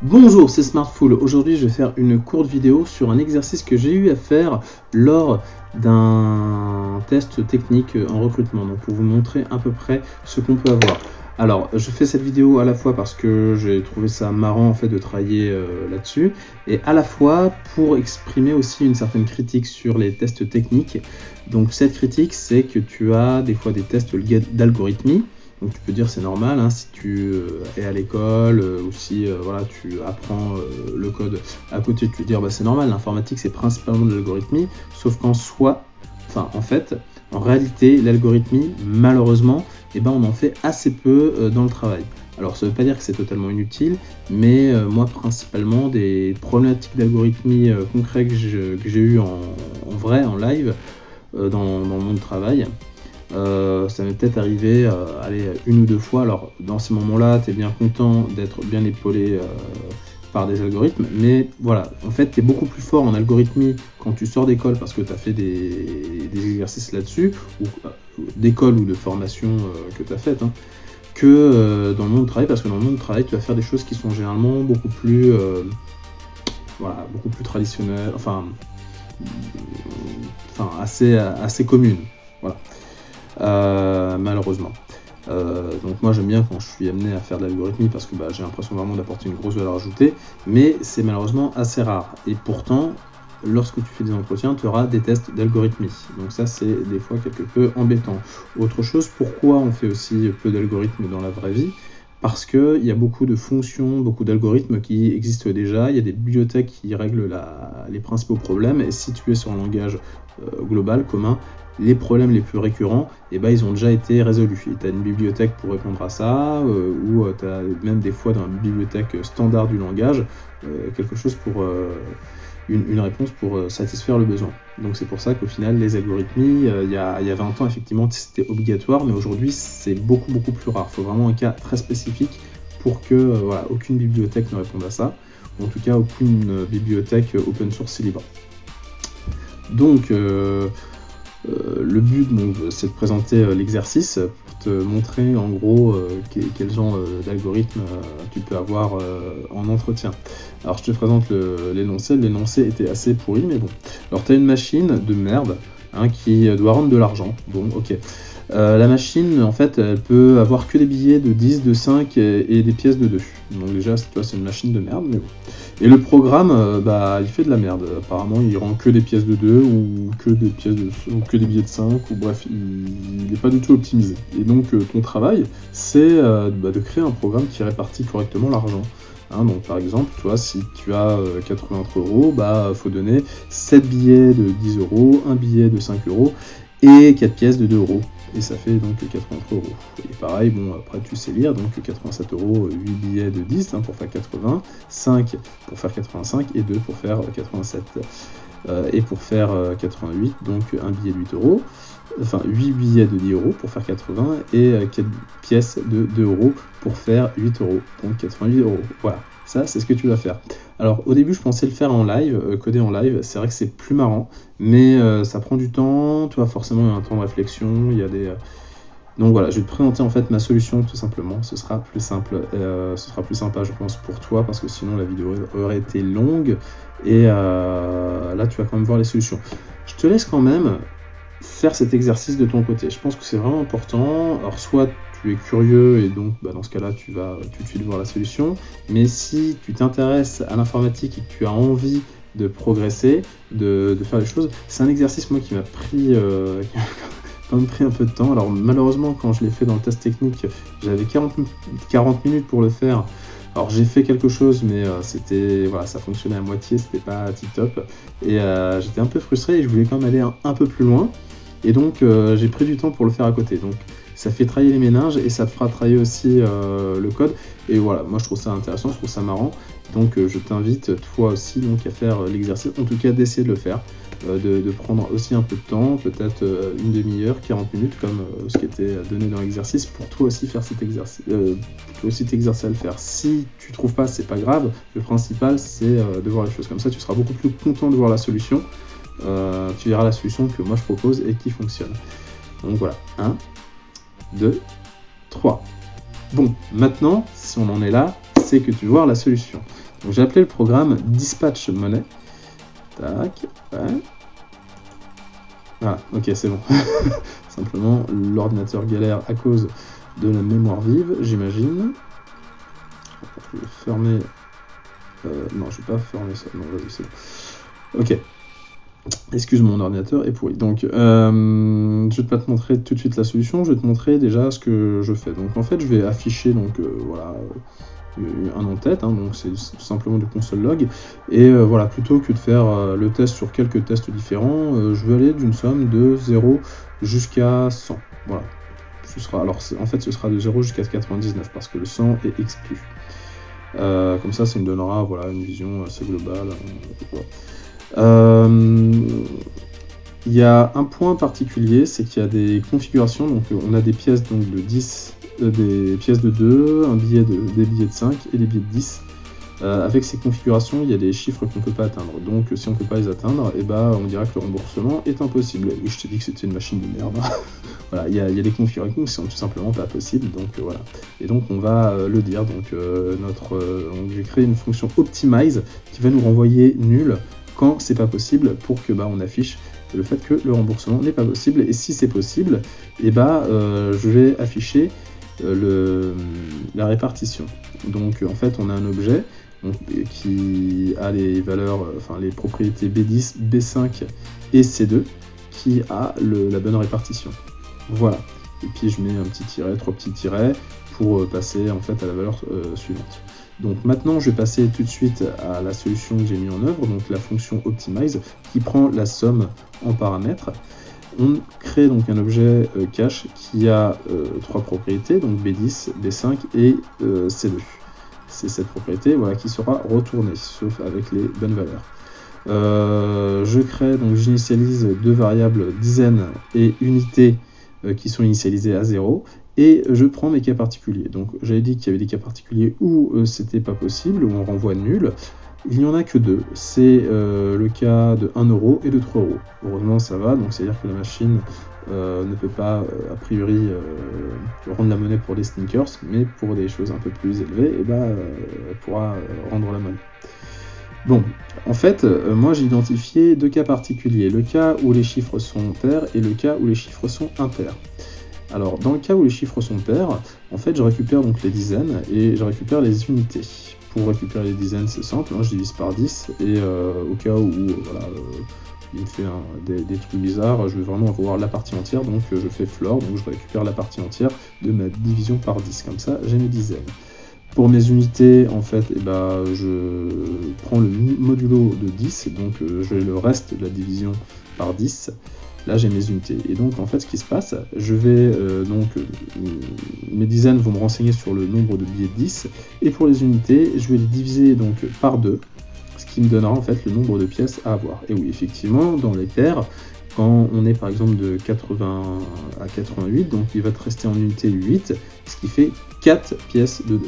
Bonjour, c'est Smartful. Aujourd'hui, je vais faire une courte vidéo sur un exercice que j'ai eu à faire lors d'un test technique en recrutement, donc pour vous montrer à peu près ce qu'on peut avoir. Alors, je fais cette vidéo à la fois parce que j'ai trouvé ça marrant en fait de travailler là-dessus, et à la fois pour exprimer aussi une certaine critique sur les tests techniques. Donc cette critique, c'est que tu as des fois des tests d'algorithmie. Donc tu peux dire c'est normal, hein, si tu es à l'école ou si voilà, tu apprends le code à côté, tu peux dire bah, c'est normal, l'informatique c'est principalement de l'algorithmie, sauf qu'en soi, en réalité, l'algorithmie, malheureusement, on en fait assez peu dans le travail. Alors ça ne veut pas dire que c'est totalement inutile, mais moi principalement des problématiques d'algorithmie concrètes que j'ai eu en vrai, en live, dans le monde du travail. Ça m'est peut-être arrivé une ou deux fois. Alors dans ces moments-là, tu es bien content d'être bien épaulé par des algorithmes, mais voilà, en fait, tu es beaucoup plus fort en algorithmie quand tu sors d'école parce que tu as fait des exercices là-dessus, ou d'école ou de formation que tu as faites, hein, que dans le monde du travail, parce que dans le monde du travail, tu vas faire des choses qui sont généralement beaucoup plus traditionnelles, assez communes. Voilà. Malheureusement. Donc moi j'aime bien quand je suis amené à faire de l'algorithmie parce que j'ai l'impression vraiment d'apporter une grosse valeur ajoutée, mais c'est malheureusement assez rare. Et pourtant, lorsque tu fais des entretiens, tu auras des tests d'algorithmie. Donc ça c'est des fois quelque peu embêtant. Autre chose, pourquoi on fait aussi peu d'algorithmes dans la vraie vie ? Parce qu'il y a beaucoup de fonctions, beaucoup d'algorithmes qui existent déjà, il y a des bibliothèques qui règlent les principaux problèmes, et si tu es sur un langage global, commun, les problèmes les plus récurrents, ils ont déjà été résolus. Et tu as une bibliothèque pour répondre à ça, ou tu as même des fois dans la bibliothèque standard du langage, quelque chose pour une réponse pour satisfaire le besoin. Donc c'est pour ça qu'au final, les algorithmies, il y a 20 ans, effectivement, c'était obligatoire, mais aujourd'hui, c'est beaucoup plus rare. Il faut vraiment un cas très spécifique pour que aucune bibliothèque ne réponde à ça, ou en tout cas, aucune bibliothèque open source et libre. Donc, le but, c'est de présenter l'exercice pour te montrer en gros quel genre d'algorithme tu peux avoir en entretien. Alors je te présente l'énoncé. L'énoncé était assez pourri, mais bon. Alors tu as une machine de merde qui doit rendre de l'argent. Bon, ok. La machine, en fait, elle peut avoir que des billets de 10, de 5 et des pièces de 2. Donc déjà, c'est une machine de merde, mais bon. Et le programme, il fait de la merde. Apparemment, il rend que des pièces de 2 ou que des billets de 5, ou bref, il n'est pas du tout optimisé. Et donc, ton travail, c'est de créer un programme qui répartit correctement l'argent. Donc par exemple, toi, si tu as 80 €, faut donner 7 billets de 10 €, un billet de 5 € et 4 pièces de 2 €. Et ça fait donc 80 €. Et pareil, après tu sais lire, donc 87 €, 8 billets de 10 pour faire 80, 5 pour faire 85 et 2 pour faire 87. Et pour faire 88, donc un billet de 8 €, enfin 8 billets de 10 € pour faire 80 et 4 pièces de 2 € pour faire 8 €, donc 88 €. Voilà, ça c'est ce que tu vas faire. Alors au début je pensais le faire en live, coder en live, c'est vrai que c'est plus marrant, mais ça prend du temps, tu vois, forcément il y a un temps de réflexion, il y a des... Donc voilà, je vais te présenter en fait ma solution tout simplement, ce sera plus simple, ce sera plus sympa je pense pour toi, parce que sinon la vidéo aurait été longue, et là tu vas quand même voir les solutions. Je te laisse quand même faire cet exercice de ton côté, je pense que c'est vraiment important. Alors soit tu es curieux et donc dans ce cas-là tu vas tout de suite voir la solution, mais si tu t'intéresses à l'informatique et que tu as envie de progresser, de faire les choses, c'est un exercice moi qui m'a pris pris un peu de temps. Alors malheureusement quand je l'ai fait dans le test technique, j'avais 40 minutes pour le faire. Alors j'ai fait quelque chose, mais ça fonctionnait à moitié, c'était pas tip top, et j'étais un peu frustré et je voulais quand même aller un peu plus loin, et donc j'ai pris du temps pour le faire à côté. Donc ça fait travailler les méninges et ça te fera travailler aussi le code, et voilà, moi je trouve ça intéressant, je trouve ça marrant, donc je t'invite toi aussi à faire l'exercice, en tout cas d'essayer de le faire. De prendre aussi un peu de temps, peut-être une demi-heure, 40 minutes, comme ce qui était donné dans l'exercice, pour toi aussi faire cet exercice, pour toi aussi t'exercer à le faire. Si tu trouves pas, c'est pas grave, le principal c'est de voir les choses comme ça, tu seras beaucoup plus content de voir la solution, tu verras la solution que moi je propose et qui fonctionne. Donc voilà, 1, 2, 3. Bon, maintenant, si on en est là, c'est c'est que tu vois la solution. Donc j'ai appelé le programme Dispatch Money. Tac, ouais. Voilà, ok, c'est bon. Simplement, l'ordinateur galère à cause de la mémoire vive, j'imagine. Je vais fermer... non, je vais pas fermer ça. Non, vas-y, c'est bon. Ok. Excuse, mon ordinateur est pourri. Donc, je vais pas te montrer tout de suite la solution, je vais te montrer déjà ce que je fais. Donc, en fait, je vais afficher, donc, voilà, un en-tête, hein, donc c'est simplement du console log. Et voilà, plutôt que de faire le test sur quelques tests différents, je vais aller d'une somme de 0 jusqu'à 100. Voilà. Alors, en fait, ce sera de 0 jusqu'à 99, parce que le 100 est exclu. Comme ça me donnera voilà, une vision assez globale. Voilà. Il y a un point particulier, c'est qu'il y a des configurations, donc on a des pièces donc, de 10, des pièces de 2, des billets de 5 et des billets de 10. Avec ces configurations, il y a des chiffres qu'on ne peut pas atteindre. Donc si on ne peut pas les atteindre, eh ben, on dirait que le remboursement est impossible. Oui, je t'ai dit que c'était une machine de merde. Voilà, il y a des configurations qui sont tout simplement pas possibles. Donc voilà. Et donc on va le dire. Donc j'ai créé une fonction optimize qui va nous renvoyer nul quand c'est pas possible pour que on affiche le fait que le remboursement n'est pas possible. Et si c'est possible, eh ben, je vais afficher la répartition. Donc en fait on a un objet qui a les valeurs, enfin les propriétés B10, B5 et C2 qui a la bonne répartition. Voilà. Et puis je mets un petit tiret, 3 petits tirets pour passer en fait à la valeur suivante. Donc maintenant je vais passer tout de suite à la solution que j'ai mis en œuvre, donc la fonction optimize qui prend la somme en paramètres. On crée donc un objet cache qui a 3 propriétés, donc B10, B5 et C2. C'est cette propriété voilà, qui sera retournée, sauf avec les bonnes valeurs. Je crée, donc j'initialise deux variables dizaines et unité qui sont initialisées à 0, et je prends mes cas particuliers. Donc j'avais dit qu'il y avait des cas particuliers où c'était pas possible, où on renvoie nul. Il n'y en a que deux, c'est le cas de 1 euro et de 3 euros. Heureusement ça va, donc c'est-à-dire que la machine ne peut pas a priori rendre la monnaie pour des sneakers, mais pour des choses un peu plus élevées, et elle pourra rendre la monnaie. Bon, en fait, moi j'ai identifié deux cas particuliers, le cas où les chiffres sont pairs et le cas où les chiffres sont impairs. Alors, dans le cas où les chiffres sont pairs, en fait, je récupère donc les dizaines et je récupère les unités. Pour récupérer les dizaines, c'est simple, je divise par 10, et au cas où voilà, il me fait des trucs bizarres, je vais vraiment avoir la partie entière, donc je fais floor, donc je récupère la partie entière de ma division par 10, comme ça j'ai mes dizaines. Pour mes unités, en fait, je prends le modulo de 10, donc j'ai le reste de la division par 10. Là, j'ai mes unités. Et donc, en fait, ce qui se passe, je vais mes dizaines vont me renseigner sur le nombre de billets de 10. Et pour les unités, je vais les diviser donc par 2, ce qui me donnera en fait le nombre de pièces à avoir. Et oui, effectivement, dans les paires, quand on est par exemple de 80 à 88, donc il va te rester en unité 8, ce qui fait 4 pièces de 2.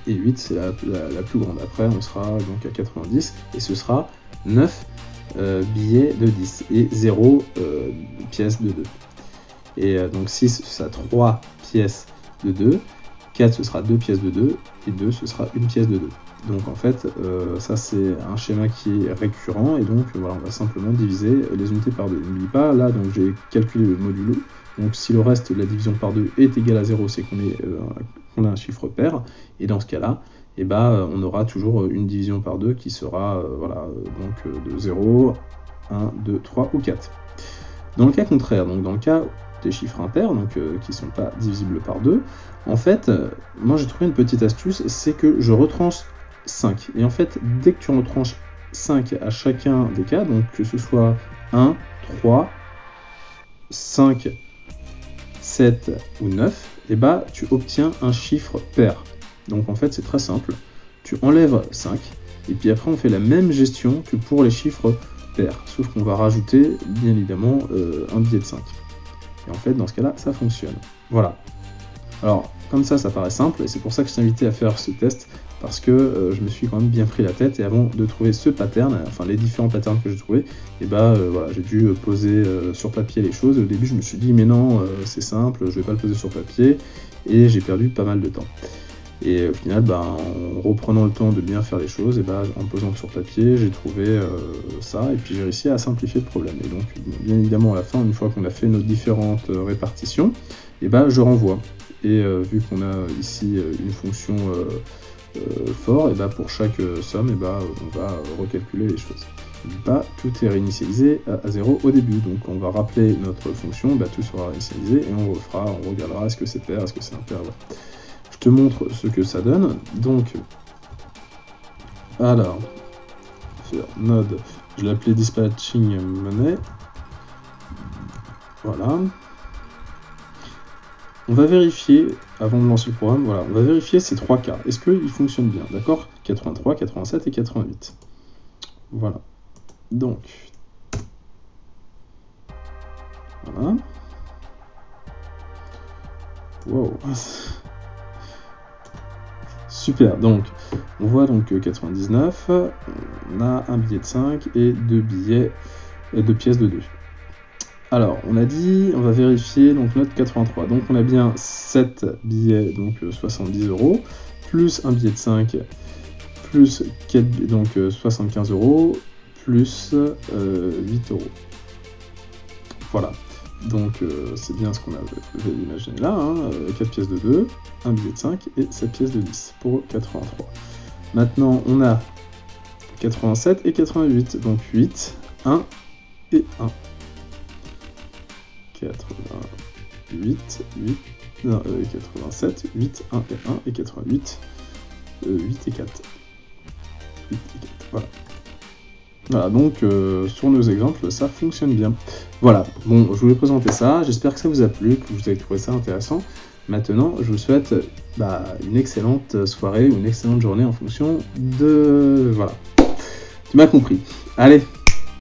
Et 8, c'est la plus grande. Après, on sera donc à 90, et ce sera 9 billets de 10 et 0 pièces de 2. Et donc 6, ce sera 3 pièces de 2, 4, ce sera 2 pièces de 2, et 2, ce sera une pièce de 2. Donc en fait, ça c'est un schéma qui est récurrent, et donc voilà, on va simplement diviser les unités par 2. N'oublie pas, là, donc j'ai calculé le modulo, donc si le reste de la division par 2 est égal à 0, c'est qu'on a un chiffre pair, et dans ce cas-là, on aura toujours une division par 2 qui sera voilà, donc de 0, 1, 2, 3 ou 4. Dans le cas contraire, donc dans le cas des chiffres impairs, donc qui ne sont pas divisibles par 2, en fait, moi j'ai trouvé une petite astuce, c'est que je retranche 5. Et en fait, dès que tu retranches 5 à chacun des cas, donc que ce soit 1, 3, 5, 7 ou 9, tu obtiens un chiffre pair. Donc en fait c'est très simple, tu enlèves 5, et puis après on fait la même gestion que pour les chiffres pairs, sauf qu'on va rajouter bien évidemment un billet de 5. Et en fait dans ce cas là ça fonctionne. Voilà. Alors comme ça paraît simple, et c'est pour ça que je t'invitais à faire ce test, parce que je me suis quand même bien pris la tête, et avant de trouver ce pattern, enfin les différents patterns que j'ai trouvés, voilà, j'ai dû poser sur papier les choses. Au début je me suis dit mais non, c'est simple, je vais pas le poser sur papier, et j'ai perdu pas mal de temps. Et au final, en reprenant le temps de bien faire les choses, et en posant sur papier, j'ai trouvé ça, et puis j'ai réussi à simplifier le problème. Et donc, bien évidemment, à la fin, une fois qu'on a fait nos différentes répartitions, je renvoie. Et vu qu'on a ici une fonction for, pour chaque somme, on va recalculer les choses. Tout est réinitialisé à 0 au début, donc on va rappeler notre fonction, tout sera réinitialisé, et on regardera est-ce que c'est pair, est-ce que c'est impair. Voilà. Je te montre ce que ça donne. Donc, alors, faire node, je l'ai appelé dispatching money. Voilà. On va vérifier, avant de lancer le programme, voilà, on va vérifier ces 3 cas. Est-ce qu'ils fonctionnent bien, d'accord? 83, 87 et 88. Voilà. Donc, voilà. Wow. Super, donc on voit donc 99, on a un billet de 5 et 2 pièces de 2. Alors, on a dit, on va vérifier donc notre 83. Donc on a bien 7 billets, donc 70 €, plus un billet de 5, plus 4, donc 75 €, plus 8 €. Voilà. Donc c'est bien ce qu'on avait imaginé là, 4 pièces de 2, un billet de 5 et 7 pièces de 10 pour 83. Maintenant on a 87 et 88, donc 8, 1 et 1. 88, 87, 8, 1 et 1 et 88, 8 et 4. 8 et 4, voilà. Voilà, donc sur nos exemples, ça fonctionne bien. Voilà, bon, je voulais présenter ça, j'espère que ça vous a plu, que vous avez trouvé ça intéressant. Maintenant, je vous souhaite une excellente soirée ou une excellente journée en fonction de... Voilà, tu m'as compris. Allez,